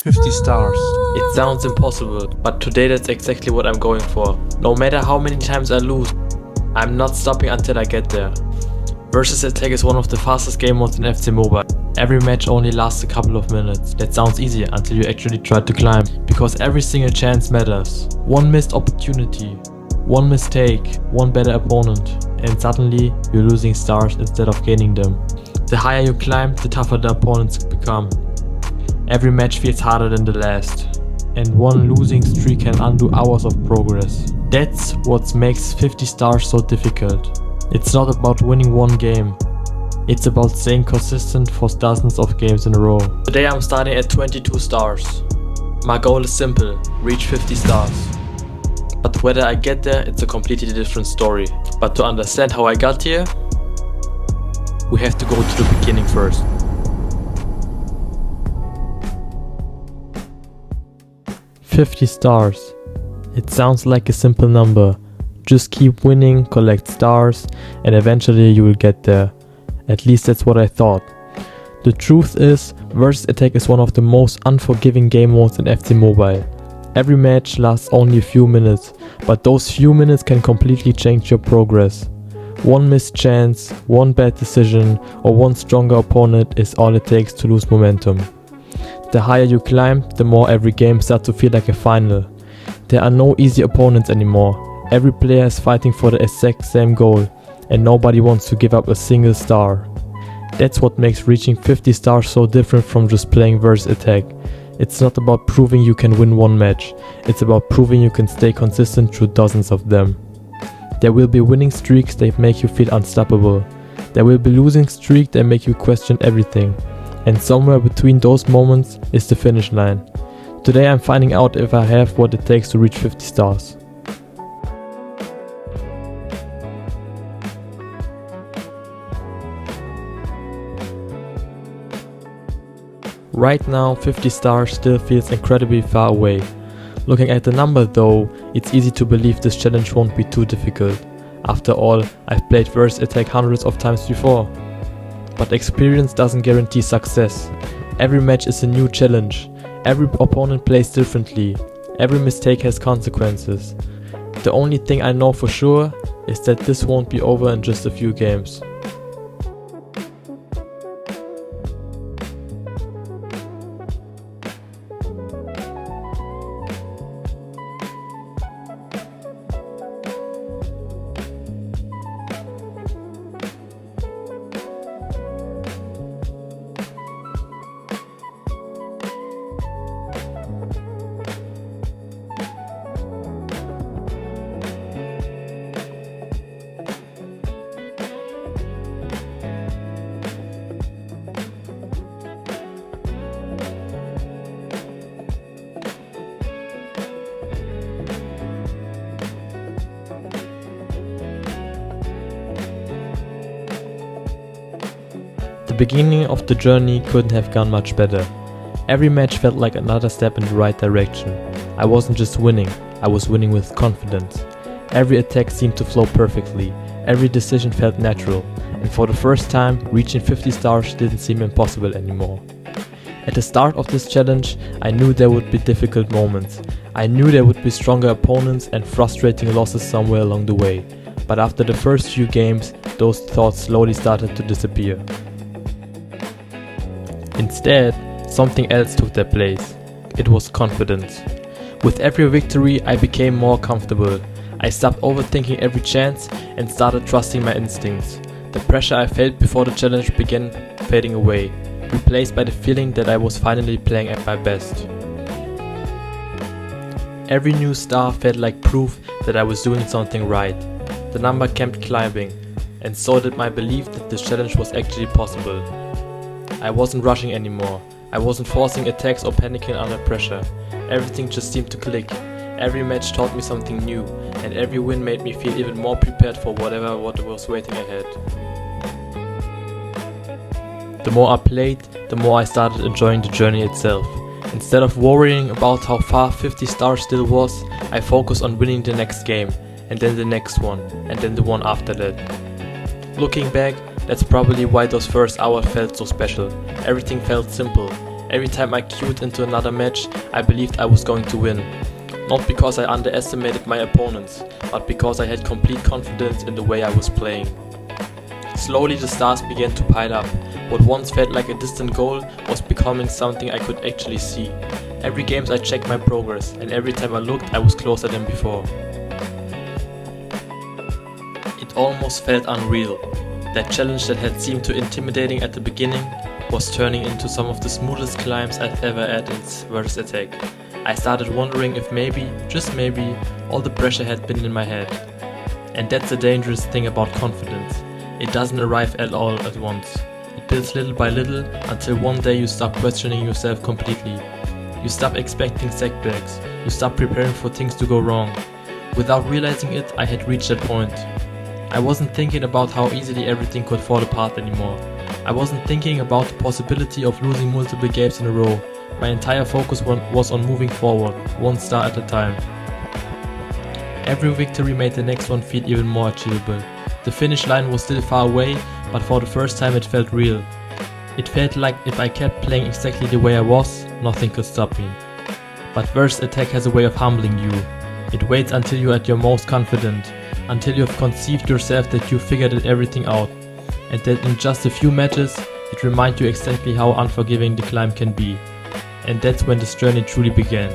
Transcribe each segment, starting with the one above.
50 stars. It sounds impossible, but today that's exactly what I'm going for. No matter how many times I lose, I'm not stopping until I get there. Versus Attack is one of the fastest game modes in FC Mobile. Every match only lasts a couple of minutes. That sounds easy until you actually try to climb, because every single chance matters. One missed opportunity, one mistake, one better opponent, and suddenly you're losing stars instead of gaining them. The higher you climb, the tougher the opponents become. Every match feels harder than the last, and one losing streak can undo hours of progress. That's what makes 50 stars so difficult. It's not about winning one game, it's about staying consistent for dozens of games in a row. Today I'm starting at 22 stars. My goal is simple, reach 50 stars. But whether I get there, it's a completely different story. But to understand how I got here, we have to go to the beginning first. "50 stars. It sounds like a simple number. Just keep winning, collect stars, and eventually you will get there. At least that's what I thought. The truth is, Versus Attack is one of the most unforgiving game modes in FC Mobile. Every match lasts only a few minutes, but those few minutes can completely change your progress. One missed chance, one bad decision, or one stronger opponent is all it takes to lose momentum. The higher you climb, the more every game starts to feel like a final. There are no easy opponents anymore. Every player is fighting for the exact same goal, and nobody wants to give up a single star. That's what makes reaching 50 stars so different from just playing Versus Attack. It's not about proving you can win one match, it's about proving you can stay consistent through dozens of them. There will be winning streaks that make you feel unstoppable. There will be losing streaks that make you question everything. And somewhere between those moments is the finish line. Today I'm finding out if I have what it takes to reach 50 stars. Right now, 50 stars still feels incredibly far away. Looking at the number though, it's easy to believe this challenge won't be too difficult. After all, I've played Versus Attack hundreds of times before. But experience doesn't guarantee success. Every match is a new challenge. Every opponent plays differently. Every mistake has consequences. The only thing I know for sure is that this won't be over in just a few games. The beginning of the journey couldn't have gone much better. Every match felt like another step in the right direction. I wasn't just winning, I was winning with confidence. Every attack seemed to flow perfectly, every decision felt natural, and for the first time, reaching 50 stars didn't seem impossible anymore. At the start of this challenge, I knew there would be difficult moments. I knew there would be stronger opponents and frustrating losses somewhere along the way. But after the first few games, those thoughts slowly started to disappear. Instead, something else took their place. It was confidence. With every victory, I became more comfortable. I stopped overthinking every chance and started trusting my instincts. The pressure I felt before the challenge began fading away, replaced by the feeling that I was finally playing at my best. Every new star felt like proof that I was doing something right. The number kept climbing, and so did my belief that this challenge was actually possible. I wasn't rushing anymore. I wasn't forcing attacks or panicking under pressure. Everything just seemed to click. Every match taught me something new, and every win made me feel even more prepared for what was waiting ahead. The more I played, the more I started enjoying the journey itself. Instead of worrying about how far 50 stars still was, I focused on winning the next game, and then the next one, and then the one after that. Looking back, that's probably why those first hours felt so special. Everything felt simple. Every time I queued into another match, I believed I was going to win. Not because I underestimated my opponents, but because I had complete confidence in the way I was playing. Slowly the stars began to pile up. What once felt like a distant goal was becoming something I could actually see. Every game I checked my progress, and every time I looked I was closer than before. It almost felt unreal. That challenge that had seemed too intimidating at the beginning was turning into some of the smoothest climbs I've ever had in Versus Attack. I started wondering if maybe, just maybe, all the pressure had been in my head. And that's the dangerous thing about confidence. It doesn't arrive at all at once. It builds little by little until one day you stop questioning yourself completely. You stop expecting setbacks. You stop preparing for things to go wrong. Without realizing it, I had reached that point. I wasn't thinking about how easily everything could fall apart anymore. I wasn't thinking about the possibility of losing multiple games in a row. My entire focus was on moving forward, one star at a time. Every victory made the next one feel even more achievable. The finish line was still far away, but for the first time it felt real. It felt like if I kept playing exactly the way I was, nothing could stop me. But Versus Attack has a way of humbling you. It waits until you're at your most confident, until you have conceived yourself that you figured everything out, and that in just a few matches, it reminds you exactly how unforgiving the climb can be. And that's when this journey truly began.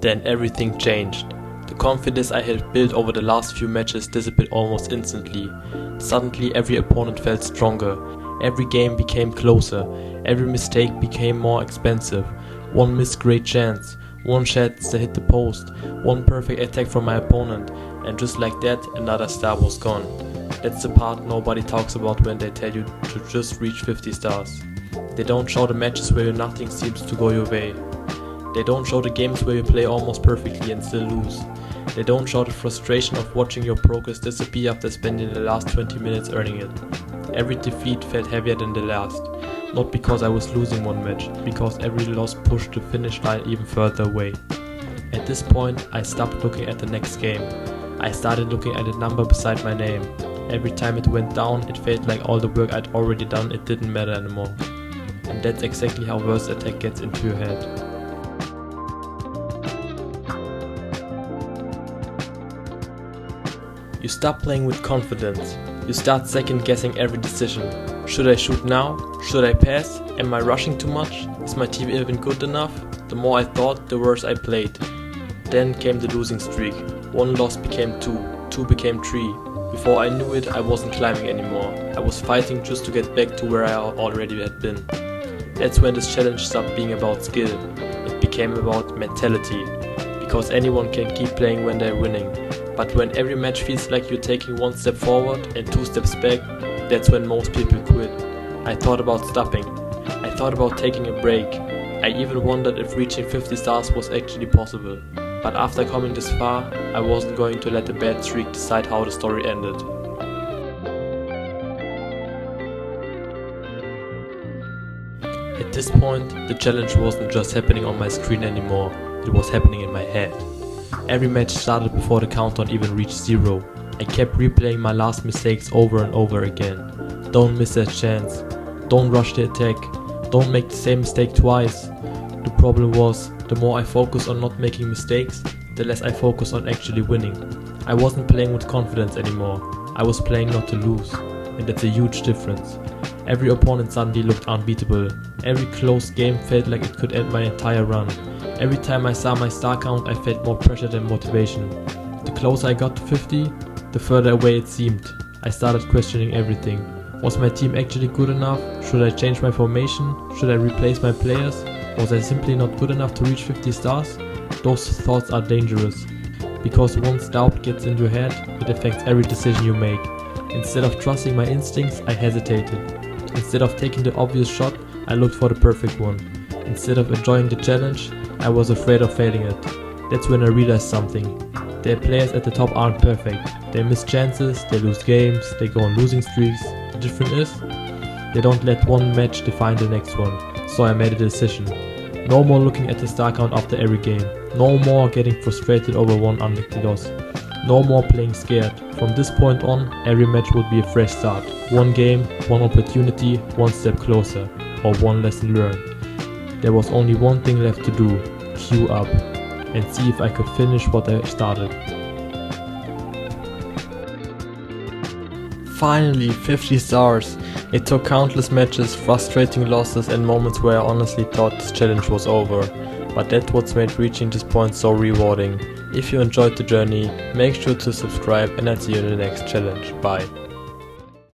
Then everything changed. The confidence I had built over the last few matches disappeared almost instantly. Suddenly every opponent felt stronger. Every game became closer. Every mistake became more expensive. One missed great chance. One shot that hit the post. One perfect attack from my opponent. And just like that, another star was gone. That's the part nobody talks about when they tell you to just reach 50 stars. They don't show the matches where nothing seems to go your way. They don't show the games where you play almost perfectly and still lose. They don't show the frustration of watching your progress disappear after spending the last 20 minutes earning it. Every defeat felt heavier than the last. Not because I was losing one match, because every loss pushed the finish line even further away. At this point, I stopped looking at the next game. I started looking at the number beside my name. Every time it went down, it felt like all the work I'd already done, it didn't matter anymore. And that's exactly how Versus Attack gets into your head. You stop playing with confidence. You start second guessing every decision. Should I shoot now? Should I pass? Am I rushing too much? Is my team even good enough? The more I thought, the worse I played. Then came the losing streak. One loss became two. Two became three. Before I knew it, I wasn't climbing anymore. I was fighting just to get back to where I already had been. That's when this challenge stopped being about skill. It became about mentality. Because anyone can keep playing when they're winning. But when every match feels like you're taking one step forward and two steps back, that's when most people quit. I thought about stopping. I thought about taking a break. I even wondered if reaching 50 stars was actually possible. But after coming this far, I wasn't going to let the bad streak decide how the story ended. At this point, the challenge wasn't just happening on my screen anymore, it was happening in my head. Every match started before the countdown even reached 0. I kept replaying my last mistakes over and over again. Don't miss that chance. Don't rush the attack. Don't make the same mistake twice. The problem was, the more I focused on not making mistakes, the less I focused on actually winning. I wasn't playing with confidence anymore. I was playing not to lose, and that's a huge difference. Every opponent suddenly looked unbeatable. Every close game felt like it could end my entire run. Every time I saw my star count, I felt more pressure than motivation. The closer I got to 50, the further away it seemed. I started questioning everything. Was my team actually good enough? Should I change my formation? Should I replace my players? Was I simply not good enough to reach 50 stars? Those thoughts are dangerous. Because once doubt gets in your head, it affects every decision you make. Instead of trusting my instincts, I hesitated. Instead of taking the obvious shot, I looked for the perfect one. Instead of enjoying the challenge, I was afraid of failing it. That's when I realized something. Their players at the top aren't perfect. They miss chances, they lose games, they go on losing streaks. The difference is, they don't let one match define the next one. So I made a decision. No more looking at the star count after every game. No more getting frustrated over one unlucky loss. No more playing scared. From this point on, every match would be a fresh start. One game, one opportunity, one step closer, or one lesson learned. There was only one thing left to do, queue up, and see if I could finish what I started. Finally, 50 stars. It took countless matches, frustrating losses and moments where I honestly thought this challenge was over. But that's what's made reaching this point so rewarding. If you enjoyed the journey, make sure to subscribe and I'll see you in the next challenge. Bye.